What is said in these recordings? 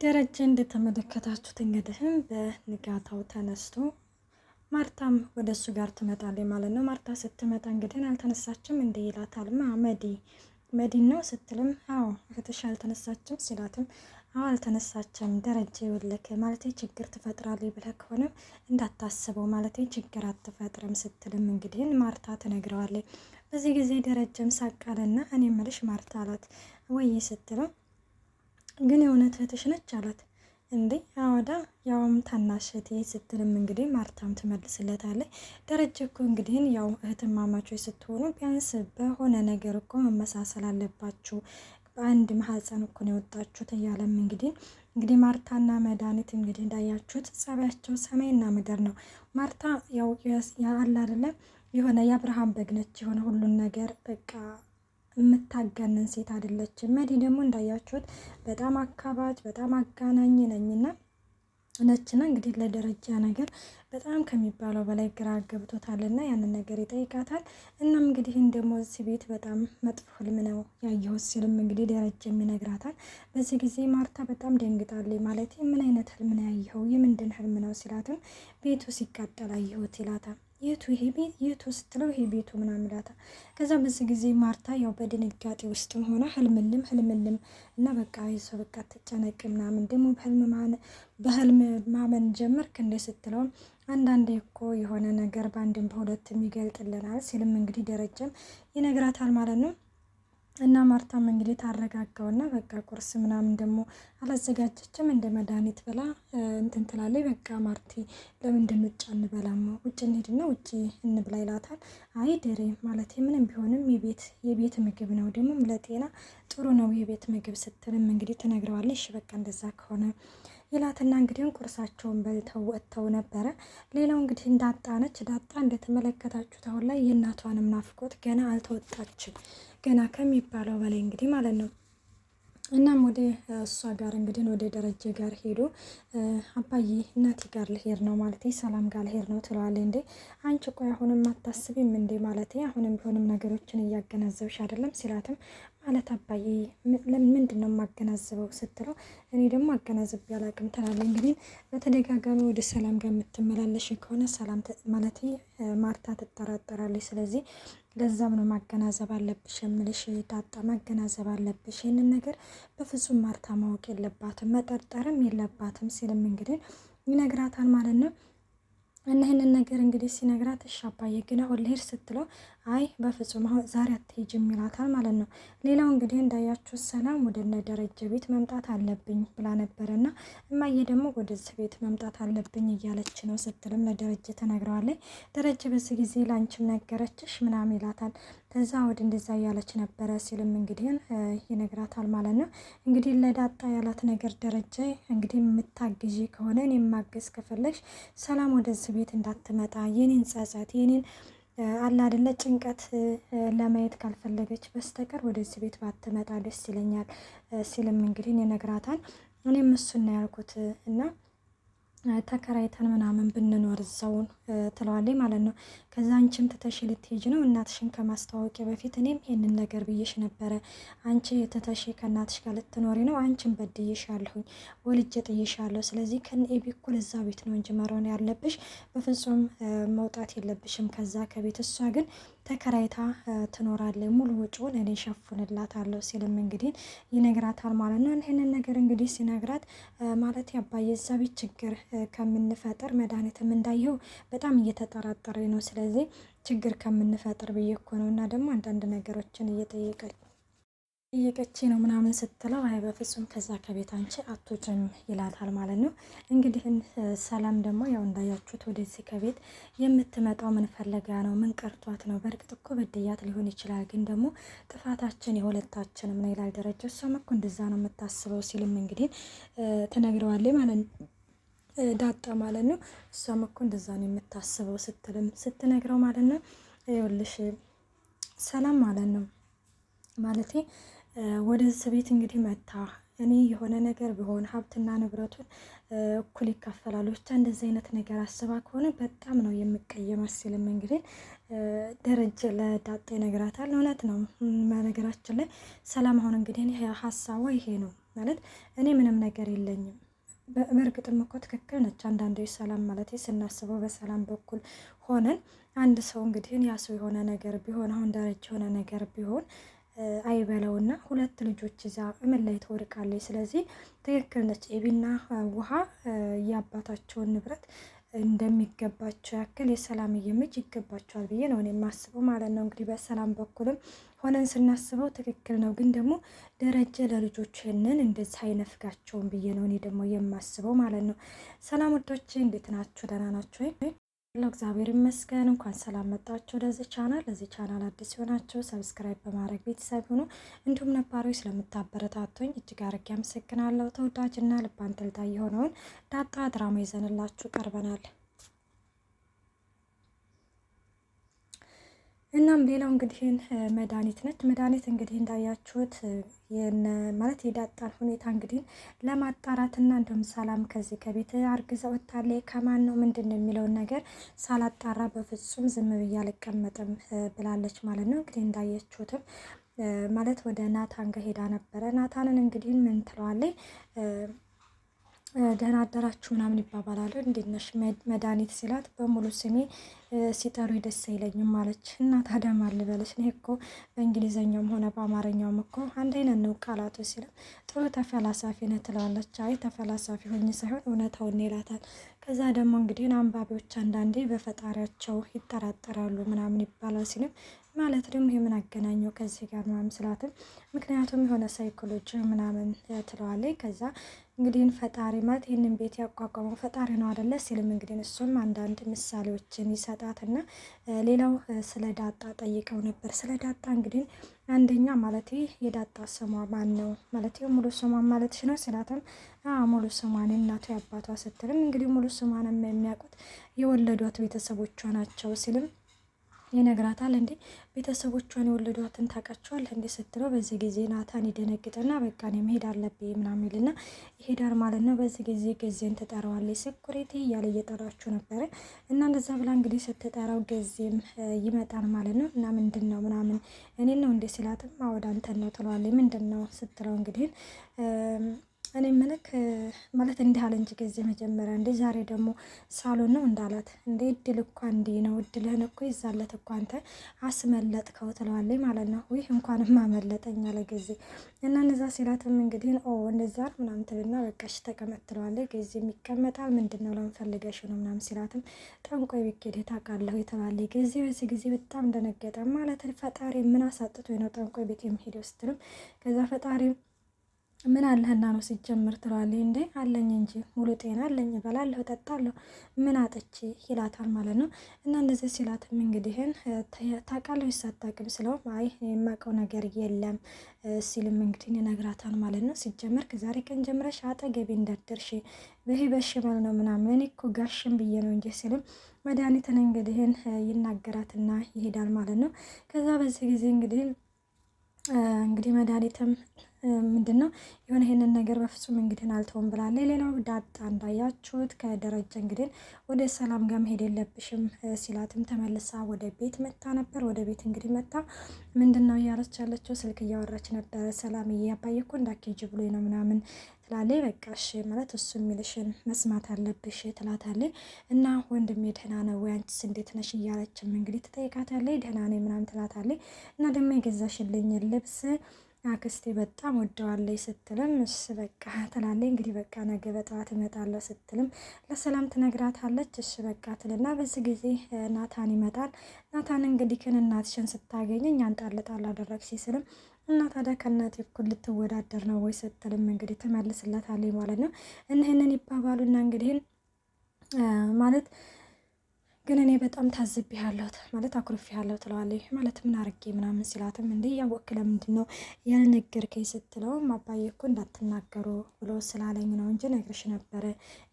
ደረጀ እንደተመለከታችሁት እንግዲህም በንጋታው ተነስቶ ማርታም ወደ እሱ ጋር ትመጣለች ማለት ነው። ማርታ ስትመጣ እንግዲህ አልተነሳችም እንደ ይላታል። መዲን ነው ስትልም አዎ እህትሽ አልተነሳችም ሲላትም አዎ አልተነሳችም ደረጀ ይኸውልህ ማለት ችግር ትፈጥራለች ብለህ ከሆነ እንዳታስበው ማለት ችግር አትፈጥርም ስትልም እንግዲህ ማርታ ትነግረዋለች። በዚህ ጊዜ ደረጀም ሳቃለና እኔ እምልሽ ማርታ አላት። ወይ ስትለው ግን የእውነት እህትሽ ነች አላት። እንዴ አወዳ ያውም ታናሽ እህቴ ስትልም እንግዲህ ማርታም ትመልስለታለች። ደረጀ እኮ እንግዲህ ያው እህትማማቾች ስትሆኑ ቢያንስ በሆነ ነገር እኮ መመሳሰል አለባችሁ፣ በአንድ ማህፀን እኮ ነው የወጣችሁት እያለም እንግዲህ ማርታና መድኃኒት እንግዲህ እንዳያችሁት ጸባያቸው ሰማይና ምድር ነው። ማርታ ያው አለ አይደለም የሆነ የአብርሃም በግ ነች፣ የሆነ ሁሉን ነገር በቃ የምታጋነን ሴት አይደለችም። መዲ ደግሞ እንዳያችሁት በጣም አካባጅ በጣም አጋናኝ ነኝና ነችና እንግዲህ ለደረጃ ነገር በጣም ከሚባለው በላይ ግራ ገብቶታልና ያንን ነገር ይጠይቃታል። እናም እንግዲህ ደግሞ እዚህ ቤት በጣም መጥፎ ህልም ነው ያየሁት ሲልም እንግዲህ ደረጃ ይነግራታል። በዚህ ጊዜ ማርታ በጣም ደንግጣለች። ማለት ምን አይነት ህልም ነው ያየኸው? የምንድን ህልም ነው ሲላትም ቤቱ ሲቃጠል አየሁት ይላታል። የቱ ይሄ ቤት የቱ ስትለው ይሄ ቤቱ ምናምን ይላታል። ከዛ በዚህ ጊዜ ማርታ ያው በድንጋጤ ውስጥም ሆነ ህልምልም እና በቃ የሰው በቃ ተጨነቅ ምናምን ደግሞ በህልም ማመን ጀመርክ እንደ ስትለውም አንዳንዴ እኮ የሆነ ነገር በአንድም በሁለትም ይገልጥልናል ሲልም እንግዲህ ደረጀም ይነግራታል ማለት ነው። እና ማርታም እንግዲህ ታረጋጋውና በቃ ቁርስ ምናምን ደግሞ አላዘጋጀችም እንደ መድኃኒት ብላ እንትን ትላለች። በቃ ማርቲ ለምንድን ውጭ አንበላም? ውጭ እንሂድና ውጭ እንብላ ይላታል። አይ ድሬ ማለት ምንም ቢሆንም የቤት ምግብ ነው ደግሞም ለጤና ጥሩ ነው የቤት ምግብ ስትልም እንግዲህ ትነግረዋለች። እሺ በቃ እንደዛ ከሆነ ይላትና እንግዲህ ቁርሳቸውን በልተው ወጥተው ነበረ። ሌላው እንግዲህ እንዳጣነች ዳጣ እንደተመለከታችሁት አሁን ላይ የእናቷንም ናፍቆት ገና አልተወጣችም፣ ገና ከሚባለው በላይ እንግዲህ ማለት ነው። እናም ወደ እሷ ጋር እንግዲህ ወደ ደረጀ ጋር ሄዶ አባዬ እናቴ ጋር ልሄድ ነው ማለት ሰላም ጋር ልሄድ ነው ትለዋለች። እንዴ አንቺ ቆይ አሁንም አታስቢም እንዴ ማለት አሁንም ቢሆንም ነገሮችን እያገናዘብሽ አይደለም ሲላትም ማለት አባዬ ምንድን ነው የማገናዝበው ስትለው እኔ ደግሞ አገናዝብ ያላቅም ትላለች። እንግዲህ በተደጋጋሚ ወደ ሰላም ጋር የምትመላለሽ ከሆነ ሰላም ማለት ማርታ ትጠራጠራለች። ስለዚህ ለዛም ነው ማገናዘብ አለብሽ የምልሽ ዳጣ፣ ማገናዘብ አለብሽ ይህንን ነገር በፍጹም ማርታ ማወቅ የለባትም መጠርጠርም የለባትም ሲልም እንግዲህ ይነግራታል ማለት ነው። እና ይህንን ነገር እንግዲህ ሲነግራት እሺ አባዬ ግን አሁን ልሄድ ስትለው አይ በፍጹም አሁን ዛሬ አትሄጂም ይላታል ማለት ነው። ሌላው እንግዲህ እንዳያችሁ ሰላም ወደ እነ ደረጀ ቤት መምጣት አለብኝ ብላ ነበረና እማዬ ደግሞ ወደዚህ ቤት መምጣት አለብኝ እያለች ነው ስትልም ለደረጀ ተነግረዋለች። ደረጀ በዚህ ጊዜ ላንቺም ነገረችሽ ምናምን ይላታል። ከዛ ወደ እንደዛ እያለች ነበረ ሲልም እንግዲህ ይነግራታል ማለት ነው። እንግዲህ ለዳጣ ያላት ነገር ደረጀ እንግዲህ የምታግዢ ከሆነ እኔ ማገዝ ከፈለግሽ ሰላም ወደዚህ ቤት እንዳትመጣ የኔን ጸጸት የኔን አላ አይደለ ጭንቀት ለማየት ካልፈለገች በስተቀር ወደዚህ ቤት ባትመጣ ደስ ይለኛል ሲልም እንግዲህ ይነግራታል። እኔም እሱን ነው ያልኩት እና ተከራይተን ምናምን ብንኖር እዛውን ትለዋለች ማለት ነው። ከዛ አንቺም ትተሽ ልትሄጂ ነው እናትሽን ከማስተዋወቂያ በፊት እኔም ይሄንን ነገር ብዬሽ ነበረ። አንቺ ትተሽ ከእናትሽ ጋር ልትኖሪ ነው፣ አንቺን በድዬሻለሁኝ፣ ወልጄ ጥዬሻለሁ። ስለዚህ ከነኤቢ እኩል እዛ ቤት ነው እንጂ መሮን ያለብሽ፣ በፍጹም መውጣት የለብሽም ከዛ ከቤት። እሷ ግን ተከራይታ ትኖራለች፣ ሙሉ ወጪውን እኔ ሸፍንላታለሁ ሲልም እንግዲህ ይነግራታል ማለት ነው። ይህንን ነገር እንግዲህ ሲነግራት ማለት ያባዬ እዛ ቤት ችግር ከምንፈጥር መድኃኒትም እንዳየው በጣም እየተጠራጠረ ነው። ስለዚህ ችግር ከምንፈጥር ብዬ እኮ ነው እና ደግሞ አንዳንድ ነገሮችን እየጠየቀች ነው ምናምን ስትለው አይ በፍጹም ከዛ ከቤት አንቺ አትወጭም ይላታል ማለት ነው። እንግዲህ ሰላም ደግሞ ያው እንዳያችሁት ወደዚህ ከቤት የምትመጣው ምን ፈለጋ ነው? ምን ቀርቷት ነው? በእርግጥ እኮ በድያት ሊሆን ይችላል፣ ግን ደግሞ ጥፋታችን የሁለታችንም ነው ይላል ደረጃ። እሷም እኮ እንደዛ ነው የምታስበው ሲልም እንግዲህ ትነግረዋለች ማለት ነው ዳጣ ማለት ነው። እሷም እኮ እንደዛ ነው የምታስበው ስትነግረው ማለት ነው። ይኸውልሽ ሰላም ማለት ነው ማለቴ ወደዚህ ቤት እንግዲህ መታ እኔ የሆነ ነገር ቢሆን ሀብትና ንብረቱን እኩል ይካፈላሉ፣ ብቻ እንደዚህ አይነት ነገር አስባ ከሆነ በጣም ነው የምቀየማት ሲልም እንግዲህ ደረጀ ለዳጣ ይነግራታል። እውነት ነው። በነገራችን ላይ ሰላም አሁን እንግዲህ ሀሳቧ ይሄ ነው ማለት እኔ ምንም ነገር የለኝም። በእርግጥም እኮ ትክክል ነች። አንዳንዴ ሰላም ማለት ስናስበው በሰላም በኩል ሆነን አንድ ሰው እንግዲህ ያ ሰው የሆነ ነገር ቢሆን አሁን ደረጃ የሆነ ነገር ቢሆን አይበለውና ሁለት ልጆች እዛ ምን ላይ ትወድቃለች። ስለዚህ ትክክል ነች። ኤቢና ውሃ የአባታቸውን ንብረት እንደሚገባቸው ያክል የሰላምዬ ልጅ ይገባቸዋል ብዬ ነው እኔ የማስበው ማለት ነው። እንግዲህ በሰላም በኩልም ሆነን ስናስበው ትክክል ነው። ግን ደግሞ ደረጀ ለልጆች ይህንን እንደዚህ አይነፍጋቸውም ብዬ ነው እኔ ደግሞ የማስበው ማለት ነው። ሰላም ወዶቼ እንዴት ናችሁ? ደህና ናችሁ ወይ? እግዚአብሔር ይመስገን። እንኳን ሰላም መጣችሁ ለዚህ ቻናል። ለዚህ ቻናል አዲስ ሲሆናችሁ ሰብስክራይብ በማድረግ ቤተሰብ ሁኑ። እንዲሁም ነባሮች ስለምታበረታቱኝ እጅግ አድርጌ አመሰግናለሁ። ተወዳጅና ልብ አንጠልጣይ የሆነውን ዳጣ ድራማ ይዘንላችሁ ቀርበናል። እናም ሌላው እንግዲህ መድኃኒት ነች። መድኃኒት እንግዲህ እንዳያችሁት ማለት የዳጣን ሁኔታ እንግዲህ ለማጣራትና እንዲሁም ሰላም ከዚህ ከቤት አርግዛ ወጥታለች ከማን ነው ምንድን ነው የሚለውን ነገር ሳላጣራ በፍጹም ዝም ብዬ አልቀመጥም ብላለች ማለት ነው። እንግዲህ እንዳያችሁትም ማለት ወደ ናታን ጋር ሄዳ ነበረ። ናታንን እንግዲህ ምን ትለዋለች? ደህና አደራችሁ ምናምን ይባባላሉ። እንዴት ነሽ መድኃኒት ሲላት በሙሉ ስሜ ሲጠሩ ደስ አይለኝም ማለች። እና ታዲያ ማን ልበልሽ? እኔ እኮ በእንግሊዘኛውም ሆነ በአማርኛውም እኮ አንድ አይነት ነው ቃላቱ ሲልም ጥሩ ተፈላሳፊ ነህ ትለዋለች። አይ ተፈላሳፊ ሆኝ ሳይሆን እውነታውን ይላታል። ከዛ ደግሞ እንግዲህ አንባቢዎች አንዳንዴ በፈጣሪያቸው ይጠራጠራሉ ምናምን ይባላል ሲልም ማለት ደግሞ የምን አገናኘው ከዚህ ጋር ምናምን ስላትም ምክንያቱም የሆነ ሳይኮሎጂ ምናምን ትለዋለች። ከዛ እንግዲህ ፈጣሪ ማለት ይህንን ቤት ያቋቋመው ፈጣሪ ነው አይደለ ሲልም እንግዲህ እሱም አንዳንድ ምሳሌዎችን ይሰጣትና ሌላው ስለ ዳጣ ጠይቀው ነበር። ስለ ዳጣ እንግዲህ አንደኛ ማለት የዳጣ ስሟ ማን ነው ማለት ሙሉ ስሟ ማለትሽ ነው ሲላትም ሙሉ ስሟን እናቷ ያባቷ ስትልም እንግዲህ ሙሉ ስሟን የሚያውቁት የወለዷት ቤተሰቦቿ ናቸው ሲልም ይነግራታል። እንዴ ቤተሰቦቿን የወለዷትን ታውቃቸዋለህ እንዴ ስትለው በዚህ ጊዜ ናታን ይደነግጥና በቃ እኔ መሄድ አለብኝ ምናምን ይልና ይሄዳል ማለት ነው። በዚህ ጊዜ ጊዜን ትጠራዋለች ሴኩሪቲ እያለ እየጠራችሁ ነበረ እና እንደዛ ብላ እንግዲህ ስትጠራው ጊዜም ይመጣል ማለት ነው። እና ምንድን ነው ምናምን እኔን ነው እንዴ ሲላትም ወደ አንተን ነው ትለዋለች። ምንድን ነው ስትለው እንግዲህ እኔ ምልክ ማለት እንዲህ አለ እንጂ ጊዜ መጀመሪያ እንዴ ዛሬ ደግሞ ሳሎን ነው እንዳላት እንዴ እድል እኮ እንዲህ ነው እድልህን እኮ ይዛለት እኮ አንተ አስመለጥከው ትለዋለች ማለት ነው። ይህ እንኳንም አመለጠኝ አለ ጊዜ እና እነዛ ሲላትም እንግዲህ እንደዛ ምናምን ትልና በቃሽ ተቀመጥ ትለዋለች። ጊዜ የሚቀመጣል ምንድን ነው ለምፈልገሽ ነው ምናምን ሲላትም ጠንቋይ ቤት ታውቃለሁ የተባለች ጊዜ በዚህ ጊዜ በጣም እንደነገጠ ማለት ፈጣሪ ምን አሳጥቶ ነው ጠንቋይ ቤት የሚሄደው ስትልም ከዛ ፈጣሪ ምን አለህና ነው ሲጀምር ትለዋለች። እንዴ አለኝ እንጂ ሙሉ ጤና አለኝ፣ እበላለሁ፣ እጠጣለሁ፣ ምን አጥቼ ይላታል ማለት ነው። እና እንደዚህ ሲላትም እንግዲህን ታውቃለች ሳታውቅም ስለው አይ የማውቀው ነገር የለም ሲልም እንግዲህ ይነግራታል ማለት ነው። ሲጀመር ከዛሬ ቀን ጀምረሽ አጠገቤ እንዳትደርሺ በሄ በሽመል ነው ምናምን እኔ እኮ ጋሽም ብዬ ነው እንጂ ሲልም መድኃኒትን እንግዲህን ይናገራትና ይሄዳል ማለት ነው። ከዛ በዚህ ጊዜ እንግዲህ መድኃኒትም ምንድን ነው የሆነ ይሄንን ነገር በፍጹም እንግዲህ አልተውም ብላለች። ሌላው ዳጣ እንዳያችሁት ከደረጀ እንግዲህ ወደ ሰላም ጋር መሄድ የለብሽም ሲላትም ተመልሳ ወደ ቤት መጣ ነበር። ወደ ቤት እንግዲህ መጣ ምንድን ነው እያለች ያለችው ስልክ እያወራች ነበረ። ሰላምዬ አባዬ እኮ እንዳትሄጂ ብሎኝ ነው ምናምን ትላለች። በቃ እሺ ማለት እሱ የሚልሽን መስማት አለብሽ ትላታለች። እና ወንድሜ ደህና ነው ወይ አንቺስ እንዴት ነሽ እያለችም እንግዲህ ትጠይቃታለች። ደህና ነኝ ምናምን ትላታለች። እና ደግሞ የገዛሽልኝ ልብስ አክስቴ በጣም ወደዋለች ስትልም እሺ በቃ ትላለች። እንግዲህ በቃ ነገ በጠዋት እመጣለሁ ስትልም ለሰላም ትነግራታለች። እሺ በቃ ትልና በዚህ ጊዜ ናታን ይመጣል። ናታን እንግዲህ እናትሽን ስታገኘኝ ጣል አደረግሽ ሲልም እና ታዲያ ከእናቴ እኩል ልትወዳደር ነው ወይ ስትልም እንግዲህ ትመልስላታለች ማለት ነው። እነህንን ይባባሉና እንግዲህ ማለት ግን እኔ በጣም ታዝቤያለሁ ማለት አኩርፌያለሁ ትለዋለች። ማለት ምን አርጌ ምናምን ሲላትም እንዴ ያወቅህ ለምንድን ነው ያልነገርከኝ ስትለውም አባዬ እኮ እንዳትናገሩ ብሎ ስላለኝ ነው እንጂ ነግርሽ ነበረ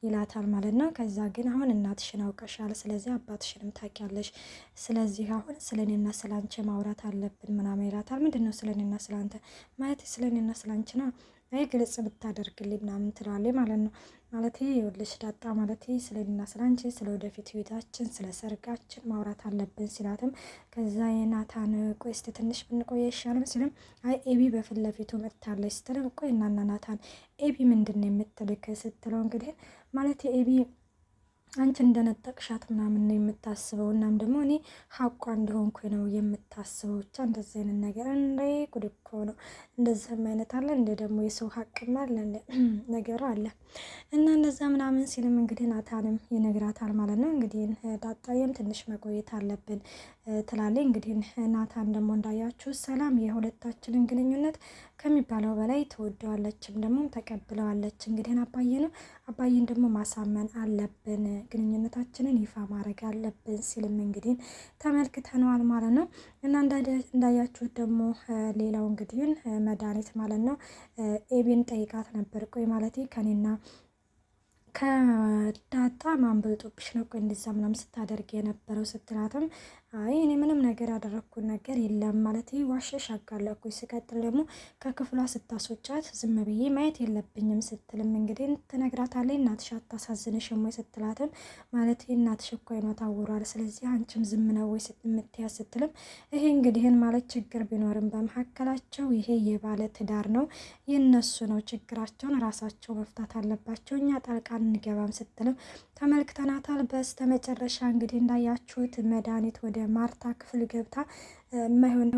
ይላታል ማለት ነው። ከዛ ግን አሁን እናትሽን አውቀሻል፣ ስለዚህ አባትሽንም ታውቂያለሽ፣ ስለዚህ አሁን ስለኔና ስላንቺ ማውራት አለብን ምናምን ይላታል። ምንድን ነው ስለኔና ስላንተ ማለት ስለኔና ስላንቺ ነው አይ ግልጽ ብታደርግልኝ ምናምን ትላለች ማለት ነው። ማለት ይኸውልሽ ዳጣ ማለት ስለኔና ስላንቺ ስለ ወደፊት ህይወታችን ስለ ሰርጋችን ማውራት አለብን ሲላትም ከዛ የናታን ቆይ እስኪ ትንሽ ብንቆይ አይሻልም ሲልም አይ ኤቢ በፊት ለፊቱ መጥታለች ስትልም ቆይ እናና ናታን ኤቢ ምንድን ነው የምትልክ ስትለው እንግዲህ ማለት ኤቢ አንቺ እንደነጠቅሻት ምናምን ነው የምታስበው። እናም ደግሞ እኔ ሀቋ እንደሆንኩ ነው የምታስበው። ብቻ እንደዚህ አይነት ነገር እንደ ጉድ እኮ ነው። እንደዚህም አይነት አለ እንደ ደግሞ የሰው ሀቅም አለ ነገሩ አለ እና እንደዛ ምናምን ሲልም እንግዲህ ናታንም ይነግራታል ማለት ነው። እንግዲህ ዳጣዬም ትንሽ መቆየት አለብን ትላለች። እንግዲህ ናታን ደግሞ እንዳያችሁ ሰላም የሁለታችንን ግንኙነት ከሚባለው በላይ ትወደዋለችም ደግሞ ተቀብለዋለች። እንግዲህ አባዬን ደግሞ ማሳመን አለብን ግንኙነታችንን ይፋ ማድረግ አለብን ሲልም እንግዲህ ተመልክተነዋል ማለት ነው። እና እንዳያችሁት ደግሞ ሌላው እንግዲህ መድኃኒት ማለት ነው ኤቢን ጠይቃት ነበር። ቆይ ማለት ከኔና ከዳጣ ማን በልጦብሽ ነው ቆይ እንደዛ ምናምን ስታደርግ የነበረው ስትላትም አይ እኔ ምንም ነገር ያደረግኩት ነገር የለም ማለት ዋሸሽ አጋለኩኝ። ሲቀጥል ደግሞ ከክፍሏ ስታስወጫት ዝም ብዬ ማየት የለብኝም ስትልም እንግዲህ ትነግራታለች። እናትሽ አታሳዝንሽም ወይ ስትላትም ማለት እናትሽ እኮ አይኗ ታውሯል፣ ስለዚህ አንቺም ዝም ነው ወይ የምትያዝ ስትልም ይሄ እንግዲህን ማለት ችግር ቢኖርም በመካከላቸው ይሄ የባለ ትዳር ነው፣ የነሱ ነው ችግራቸውን ራሳቸው መፍታት አለባቸው፣ እኛ ጣልቃ እንገባም ስትልም ተመልክተናታል። በስተ መጨረሻ እንግዲህ እንዳያችሁት መድኃኒት ወደ ማርታ ክፍል ገብታ የማይሆን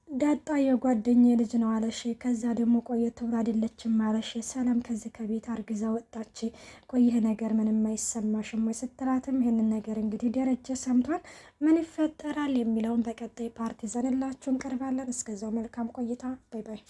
ዳጣ የጓደኛ ልጅ ነው አለሽ፣ ከዛ ደግሞ ቆየት ብላ አይደለችም አለሽ፣ ሰላም ከዚህ ከቤት አርግዛ ወጣች፣ ቆይህ ነገር ምንም አይሰማሽም ወይ ስትላትም ይህንን ነገር እንግዲህ ደረጀ ሰምቷል። ምን ይፈጠራል የሚለውን በቀጣይ ፓርቲ ይዘንላችሁ እንቀርባለን። እስከዛው መልካም ቆይታ። ባይ ባይ።